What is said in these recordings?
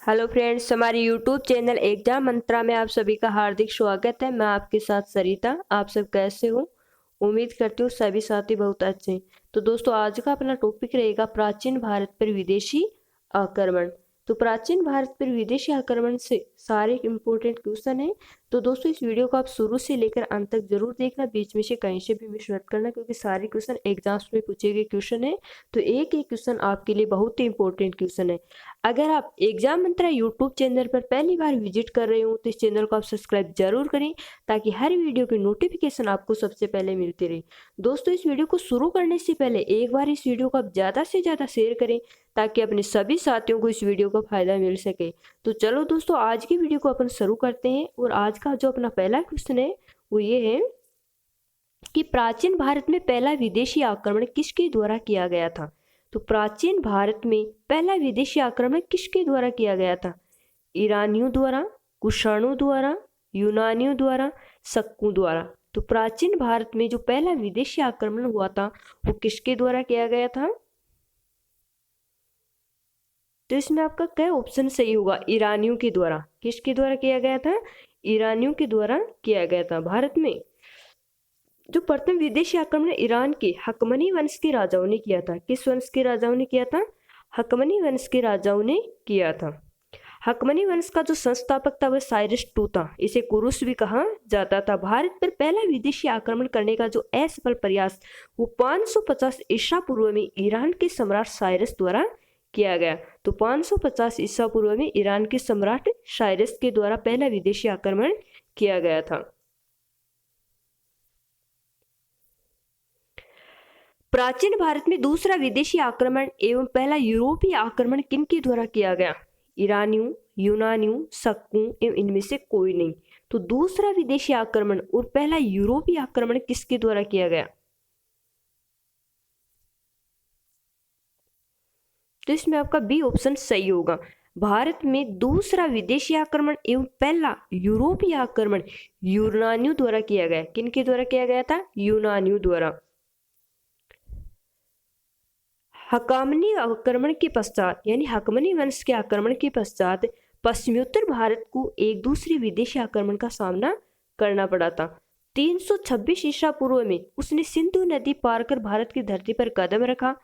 Hello friends, हमारे YouTube channel exam मंत्रा में आप सभी का हार्दिक स्वागत है। मैं आपके साथ सरिता। आप सब कैसे हो? उम्मीद करती हूँ सभी साथी बहुत अच्छे हैं। तो दोस्तों, आज का अपना टॉपिक रहेगा प्राचीन भारत पर विदेशी आक्रमण। तो प्राचीन भारत पर विदेशी आक्रमण से सारे इंपॉर्टेंट क्वेश्चन है। तो दोस्तों, इस वीडियो को आप शुरू से लेकर अंत तक जरूर देखना, बीच में से कहीं से भी मिस मत करना, क्योंकि सारे क्वेश्चन एग्जाम्स में पूछे गए क्वेश्चन है। तो एक एक क्वेश्चन आपके लिए बहुत ही इंपॉर्टेंट क्वेश्चन है। अगर आप एग्जाम मंत्रा यूट्यूब चैनल पर पहली बार विजिट कर रहे हो तो इस चैनल को आप सब्सक्राइब जरूर करें, ताकि हर वीडियो की नोटिफिकेशन आपको सबसे पहले मिलती रहे। दोस्तों, इस वीडियो को शुरू करने से पहले एक बार इस वीडियो को आप ज़्यादा से ज़्यादा शेयर करें, ताकि अपने सभी साथियों को इस वीडियो का फायदा मिल सके। तो चलो दोस्तों, आज की वीडियो को अपन शुरू करते हैं। और आज का जो अपना पहला क्वेश्चन है वो ये है कि प्राचीन भारत में पहला विदेशी आक्रमण किसके द्वारा किया गया था। तो प्राचीन भारत में पहला विदेशी आक्रमण किसके द्वारा किया गया था? ईरानियों द्वारा, कुषाणों द्वारा, यूनानियों द्वारा, शक्कों द्वारा। तो प्राचीन भारत में जो पहला विदेशी आक्रमण हुआ था वो किसके द्वारा किया गया था? तो इसमें आपका क्या ऑप्शन सही होगा? ईरानियों के द्वारा। किसके द्वारा किया गया था? ईरानियों के द्वारा किया गया था। भारत में जो प्रथम विदेशी आक्रमण ईरान के हकमनी वंश के राजाओं ने किया था। किस वंश के राजाओं ने किया था? हकमनी वंश के राजाओं ने किया था। हकमनी वंश का जो संस्थापक था वह साइरस टू था। इसे कुरुस भी कहा जाता था। भारत पर पहला विदेशी आक्रमण करने का जो असफल प्रयास वो 550 ईसा पूर्व में ईरान के सम्राट साइरस द्वारा किया गया। तो 550 ईसा पूर्व में ईरान के सम्राट साइरस के द्वारा पहला विदेशी आक्रमण किया गया था। प्राचीन भारत में दूसरा विदेशी आक्रमण एवं पहला यूरोपीय आक्रमण किनके द्वारा किया गया? ईरानियों, यूनानियों, शक्कों एवं इनमें से कोई नहीं। तो दूसरा विदेशी आक्रमण और पहला यूरोपीय आक्रमण किसके द्वारा किया गया? तो इसमें आपका बी ऑप्शन सही होगा। भारत में दूसरा विदेशी आक्रमण एवं पहला यूरोपीय आक्रमण यूनानियों द्वारा किया गया। किनके द्वारा किया गया था? यूनानियों द्वारा। हकामनी आक्रमण के पश्चात, यानी हकमनी वंश के आक्रमण के पश्चात पश्चिमोत्तर भारत को एक दूसरे विदेशी आक्रमण का सामना करना पड़ा था। 326 ईसा पूर्व में उसने सिंधु नदी पार कर भारत की धरती पर कदम रखा।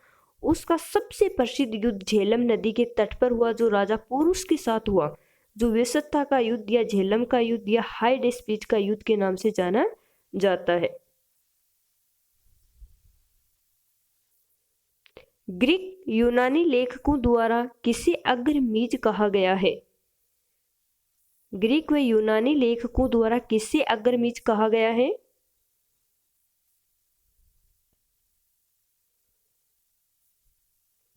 उसका सबसे प्रसिद्ध युद्ध झेलम नदी के तट पर हुआ, जो राजा पुरुष के साथ हुआ, जो वेसत्ता का युद्ध या झेलम का युद्ध या हाइड स्पीच का युद्ध के नाम से जाना जाता है। ग्रीक यूनानी लेखकों द्वारा किसे अग्रमीज कहा गया है? ग्रीक व यूनानी लेखकों द्वारा किसे अग्रमीज कहा गया है?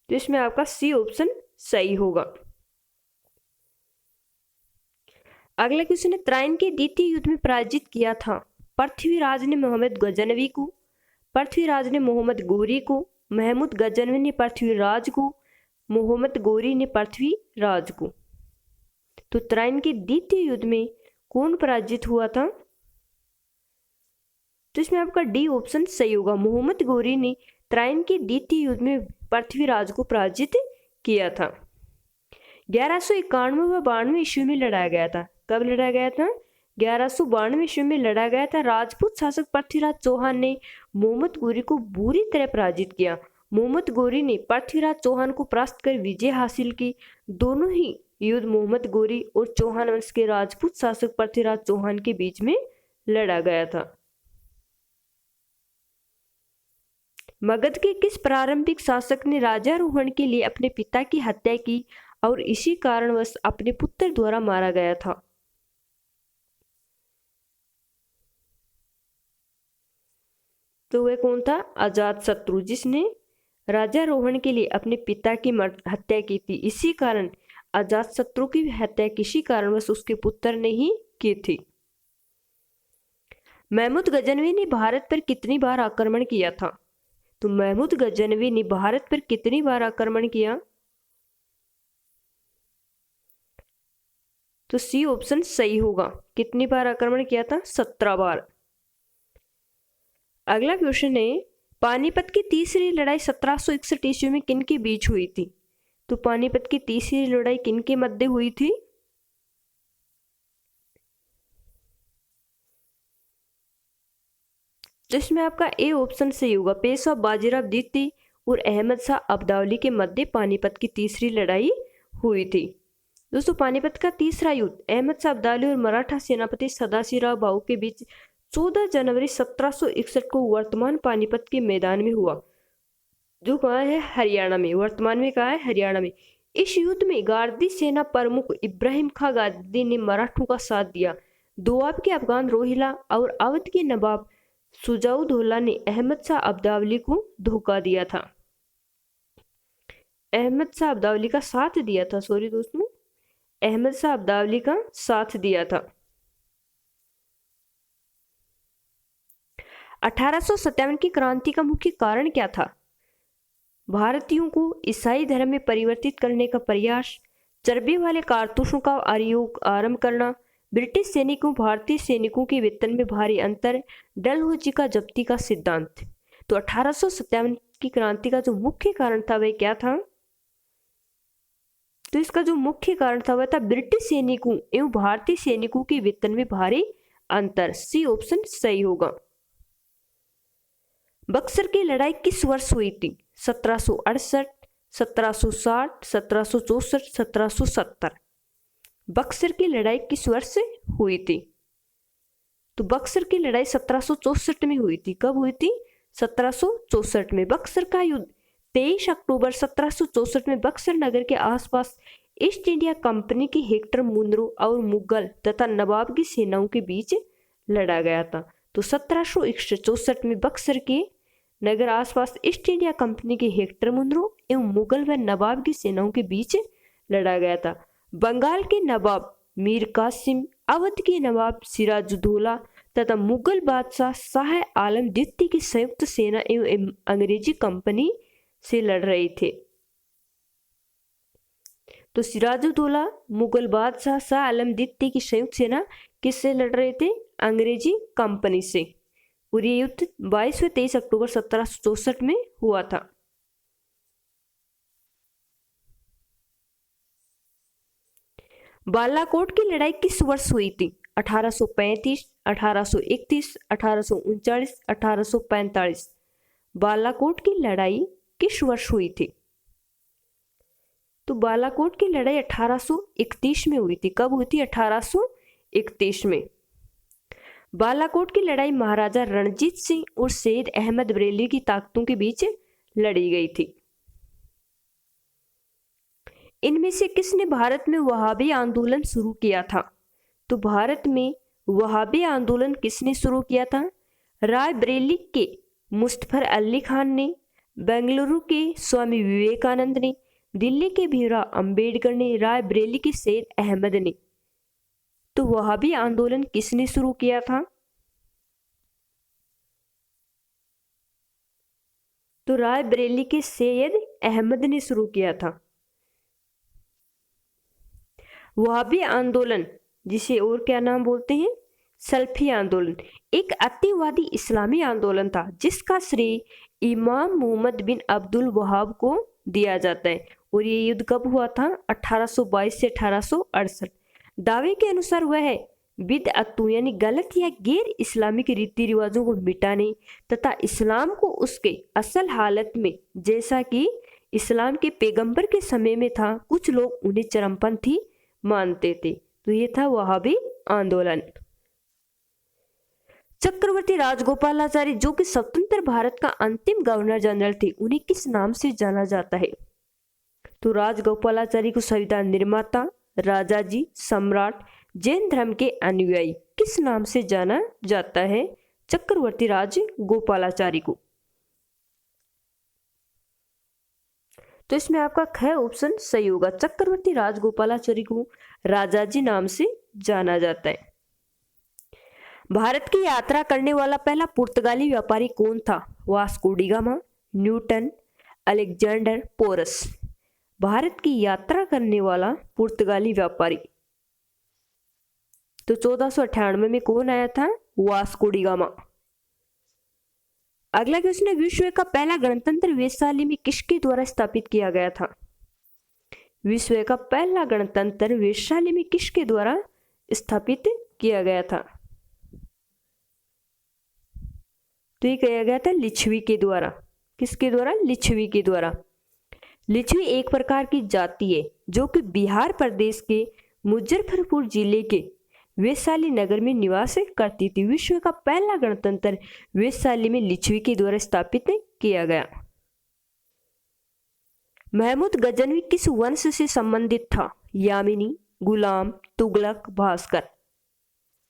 तो इसमें आपका सी ऑप्शन सही होगा। अगला क्वेश्चन है, त्राइन के द्वितीय युद्ध में पराजित किया था। पृथ्वीराज ने मोहम्मद गजनवी को, पृथ्वीराज ने मोहम्मद गोरी को, महमूद गजनवी ने पृथ्वीराज को, मोहम्मद गोरी ने पृथ्वीराज को। तो त्राइन के द्वितीय युद्ध में कौन पराजित हुआ था? तो इसमें आपका डी ऑप्शन सही होगा। मोहम्मद गोरी ने त्राइन के द्वितीय युद्ध में पृथ्वीराज को पराजित किया था। 1191 व 92 ईस्वी में लड़ाया गया था। कब लड़ा गया था? 1192 ईस्वी में लड़ा गया था। राजपूत शासक पृथ्वीराज चौहान ने मोहम्मद गोरी को बुरी तरह पराजित किया। मोहम्मद गोरी ने पृथ्वीराज चौहान को परास्त कर विजय हासिल की। दोनों ही युद्ध मोहम्मद गोरी और चौहान वंश के राजपूत शासक पृथ्वीराज चौहान के बीच में लड़ा गया था। मगध के किस प्रारंभिक शासक ने राजारोहण के लिए अपने पिता की हत्या की और इसी कारणवश अपने पुत्र द्वारा मारा गया था? तो वह कौन था? अजातशत्रु, जिसने राजारोहण के लिए अपने पिता की हत्या की थी। इसी कारण अजातशत्रु की हत्या किसी कारणवश उसके पुत्र ने ही की थी। महमूद गजनवी ने भारत पर कितनी बार आक्रमण किया था? तो महमूद गजनवी ने भारत पर कितनी बार आक्रमण किया? तो सी ऑप्शन सही होगा। कितनी बार आक्रमण किया था? 17 बार। अगला क्वेश्चन है, पानीपत की तीसरी लड़ाई 1761 ईस्वी में किन के बीच हुई थी? तो पानीपत की तीसरी लड़ाई किन के मध्य हुई थी? जिसमें आपका ए ऑप्शन सही होगा, पेशवा बाजीराव द्वितीय और अहमद शाह अब्दाली के मध्य पानीपत की तीसरी लड़ाई हुई थी। दोस्तों पानीपत का तीसरा युद्ध अहमद शाह अब्दाली और मराठा सेनापति सदाशिवराव भाऊ के बीच 14 जनवरी 1761 को वर्तमान पानीपत के मैदान में हुआ, जो कहाँ है? हरियाणा में। वर्तमान में कहाँ है? हरियाणा में। इस युद्ध में गारदी सेना प्रमुख इब्राहिम खां गारदी ने मराठों का साथ दिया। दोआब के अफगान रोहिला और अवध के नवाब शुजाउद्दौला ने अहमद शाह अब्दाली को धोखा दिया था। अहमद शाह अब्दाली का साथ दिया था, सॉरी दोस्तों, अहमद शाह अब्दाली का साथ दिया था। 1857 की क्रांति का मुख्य कारण क्या था? भारतीयों को ईसाई धर्म में परिवर्तित करने का प्रयास, चर्बी वाले कारतूसों का आरंभ करना, ब्रिटिश सैनिकों भारतीय सैनिकों के वेतन में भारी अंतर, डलहौजी का जब्ती का सिद्धांत। तो 1857 की क्रांति का जो मुख्य कारण था वह क्या था? तो इसका जो मुख्य कारण था वह था ब्रिटिश सैनिकों एवं भारतीय सैनिकों के वेतन में भारी अंतर। सी ऑप्शन सही होगा। बक्सर की लड़ाई किस वर्ष हुई थी? 1768, 1760, 1764, 1770। बक्सर की लड़ाई किस वर्ष से हुई थी? तो बक्सर की लड़ाई 1764 में हुई थी। कब हुई थी? 1764 में। बक्सर का युद्ध 23 अक्टूबर 1764 में बक्सर नगर के आसपास ईस्ट इंडिया कंपनी की हेक्टर मुनरो और मुगल तथा नवाब की सेनाओं के बीच लड़ा गया था। तो 1764 में बक्सर के नगर आसपास ईस्ट इंडिया कंपनी के हेक्टर मुनरो एवं मुगल व नवाब की सेनाओं के बीच लड़ा गया था। बंगाल के नवाब मीर कासिम, अवध के नवाब सिराजुद्दौला तथा मुगल बादशाह शाह आलम द्वितीय की संयुक्त सेना एवं अंग्रेजी कंपनी से लड़ रहे थे। तो सिराजुद्दौला, मुगल बादशाह शाह आलम द्वितीय की संयुक्त सेना किससे लड़ रहे थे? अंग्रेजी कंपनी से। और ये युद्ध 22 व 23 अक्टूबर 1764 में हुआ था। बालाकोट की लड़ाई किस वर्ष हुई थी? 1835, 1831, 1839, 1845। बालाकोट की लड़ाई किस वर्ष हुई थी? तो बालाकोट की लड़ाई 1831 में हुई थी। कब हुई थी? 1831 में। बालाकोट की लड़ाई महाराजा रणजीत सिंह और सैयद अहमद बरेली की ताकतों के बीच लड़ी गई थी। इनमें से किसने भारत में वहाबी आंदोलन शुरू किया था? तो भारत में वहाबी आंदोलन किसने शुरू किया था? रायबरेली के मुस्तफर अली खान ने, बेंगलुरु के स्वामी विवेकानंद ने, दिल्ली के भीमराव अंबेडकर ने, रायबरेली के सैयद अहमद ने। तो वहाबी आंदोलन किसने शुरू किया था? तो रायबरेली के सैयद अहमद ने शुरू किया था। वहाबी आंदोलन, जिसे और क्या नाम बोलते हैं? सल्फी आंदोलन, एक अतिवादी इस्लामी आंदोलन था जिसका श्रेय इमाम मोहम्मद बिन अब्दुल वहाब को दिया जाता है। और ये युद्ध कब हुआ था? 1822 से 1868। दावे के अनुसार वह बिदअतों यानी गलत या गैर इस्लामिक रीति रिवाजों को मिटाने तथा इस्लाम को उसके असल हालत में जैसा कि इस्लाम के पैगंबर के समय में था, कुछ लोग उन्हें चरमपंथी मानते थे। तो ये था वहाबी आंदोलन। चक्रवर्ती राजगोपालाचारी जो कि स्वतंत्र भारत का अंतिम गवर्नर जनरल थे, उन्हें किस नाम से जाना जाता है? तो राजगोपालाचारी को संविधान निर्माता, राजाजी, सम्राट, जैन धर्म के अनुयायी किस नाम से जाना जाता है? चक्रवर्ती राजगोपालाचारी को। तो इसमें आपका ख ऑप्शन सही होगा। चक्रवर्ती राजगोपालाचारी को राजाजी नाम से जाना जाता है। भारत की यात्रा करने वाला पहला पुर्तगाली व्यापारी कौन था? Vasco da Gama, Newton, Alexander Porus. Bharat की यात्रा करने वाला पुर्तगाली व्यापारी तो 1498 में कौन आया था? Vasco da gamma. अगला क्वेश्चन है, विश्व का पहला गणतंत्र वैशाली में किसके द्वारा स्थापित किया गया था? विश्व का पहला गणतंत्र वैशाली में किसके द्वारा स्थापित किया गया था? तो ये किया गया था लिच्छवी के द्वारा। किसके द्वारा? लिच्छवी के द्वारा। लिच्छवी एक प्रकार की जाति है जो कि बिहार प्रदेश के मुजफ्फरपुर जिले के वैशाली नगर में निवास करती थी। विश्व का पहला गणतंत्र वैशाली में लिच्छवी के द्वारा स्थापित किया गया। महमूद गजनवी किस वंश से संबंधित था? यामिनी, गुलाम, तुगलक, भास्कर।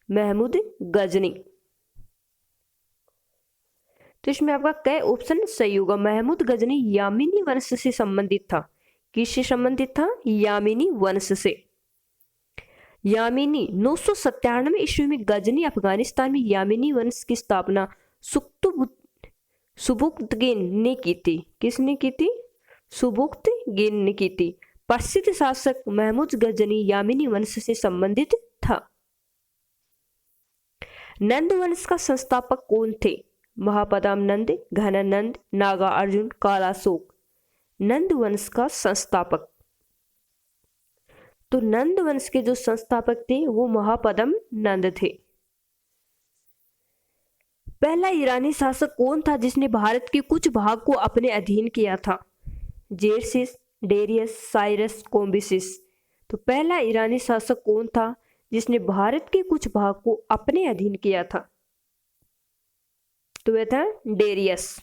महमूद गजनी। तो इसमें आपका कई ऑप्शन सही होगा। महमूद गजनी यामिनी वंश से संबंधित था। किससे संबंधित था? यामिनी वंश से। यामिनी 997 ईस्वी में गजनी अफगानिस्तान में यामिनी वंश की स्थापना सुबुक्तगिन ने की थी। किसने की थी? सुबुक्तगिन ने की थी। प्रसिद्ध शासक महमूद गजनी यामिनी वंश से संबंधित था। नंद वंश का संस्थापक कौन थे? महापदाम नंद, घनानंद, नागा अर्जुन, कालाशोक। नंद वंश का संस्थापक। तो नंद वंश के जो संस्थापक थे वो महापदम नंद थे। पहला ईरानी शासक कौन था जिसने भारत के कुछ भाग को अपने अधीन किया था? जेरसिस, डेरियस, साइरस, कोम्बिसिस। तो पहला ईरानी शासक कौन था जिसने भारत के कुछ भाग को अपने अधीन किया था? तो वह था डेरियस।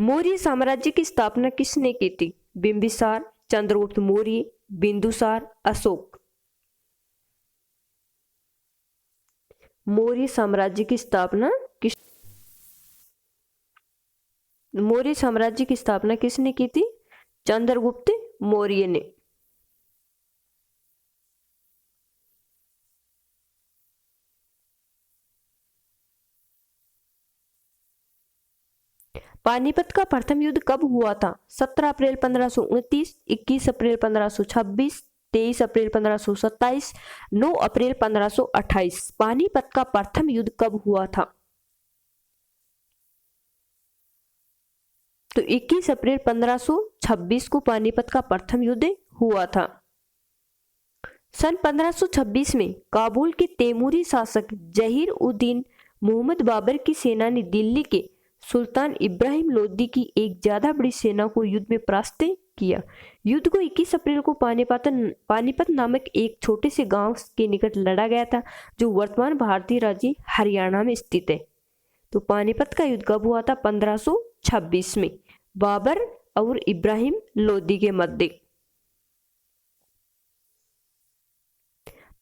मौर्य साम्राज्य की स्थापना किसने की थी? बिंबिसार, चंद्रगुप्त मौर्य, बिंदुसार, अशोक। मौर्य साम्राज्य की स्थापना किसने की थी? चंद्रगुप्त मौर्य ने। पानीपत का प्रथम युद्ध कब हुआ था? 17 अप्रैल 1529, 21 अप्रैल 1526, 23 अप्रैल 1527, 9 अप्रैल 1528। पानीपत का प्रथम युद्ध कब हुआ था? तो 21 अप्रैल 1526 को पानीपत का प्रथम युद्ध हुआ था। सन 1526 में काबुल के तैमूरी शासक जहीर उद्दीन मोहम्मद बाबर की सेना ने दिल्ली के सुल्तान इब्राहिम लोदी की एक ज्यादा बड़ी सेना को युद्ध में परास्त किया। युद्ध को 21 अप्रैल को पानीपत नामक एक छोटे से गांव के निकट लड़ा गया था जो वर्तमान भारतीय राज्य हरियाणा में स्थित है। तो पानीपत का युद्ध कब हुआ था? 1526 में बाबर और इब्राहिम लोदी के मध्य।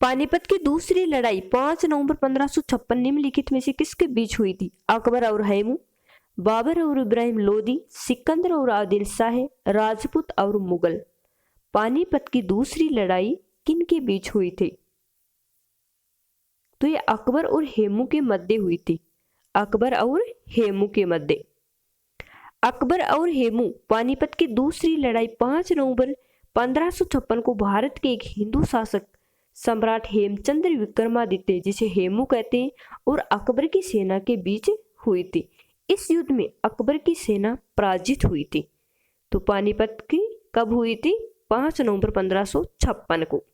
पानीपत की दूसरी लड़ाई 5 नवंबर 1556 निम्नलिखित में से किसके बीच हुई थी? अकबर और हैमू, बाबर और इब्राहिम लोदी, सिकंदर और आदिल शाह, राजपूत और मुगल। पानीपत की दूसरी लड़ाई किन के बीच हुई थी? तो ये अकबर और हेमू के मध्य हुई थी। अकबर और हेमू के मध्य। अकबर और हेमू पानीपत की दूसरी लड़ाई 5 नवंबर 1556 को भारत के एक हिंदू शासक सम्राट हेमचंद्र विक्रमादित्य, जिसे हेमू कहते हैं, और अकबर की सेना के बीच हुई थी। इस युद्ध में अकबर की सेना पराजित हुई थी। तो पानीपत की कब हुई थी? 5 नवंबर 1556 को।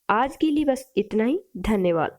आज के लिए बस इतना ही। धन्यवाद।